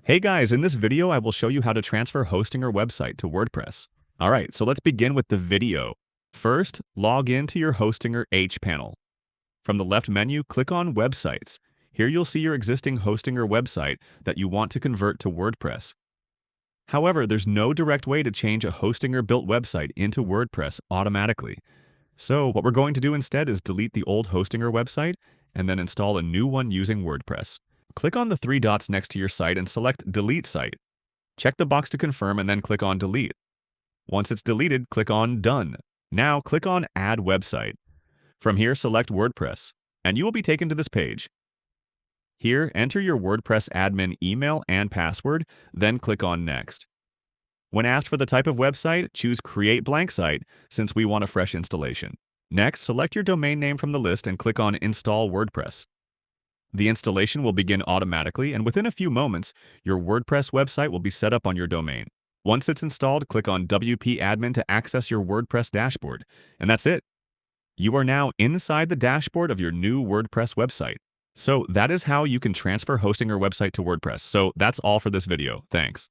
Hey guys, in this video I will show you how to transfer hosting or website to WordPress. Alright, so let's begin with the video. First, log in to your hosting or H panel. From the left menu, click on Websites. Here you'll see your existing hosting or website that you want to convert to WordPress. However, there's no direct way to change a hosting or built website into WordPress automatically. So what we're going to do instead is delete the old hosting or website and then install a new one using WordPress. Click on the three dots next to your site and select Delete Site. Check the box to confirm and then click on Delete. Once it's deleted, click on Done. Now click on Add Website. From here, select WordPress, and you will be taken to this page. Here, enter your WordPress admin email and password, then click on Next. When asked for the type of website, choose Create Blank Site since we want a fresh installation. Next, select your domain name from the list and click on Install WordPress. The installation will begin automatically, and within a few moments, your WordPress website will be set up on your domain. Once it's installed, click on WP Admin to access your WordPress dashboard. And that's it. You are now inside the dashboard of your new WordPress website. So that is how you can transfer hosting or website to WordPress. So that's all for this video. Thanks.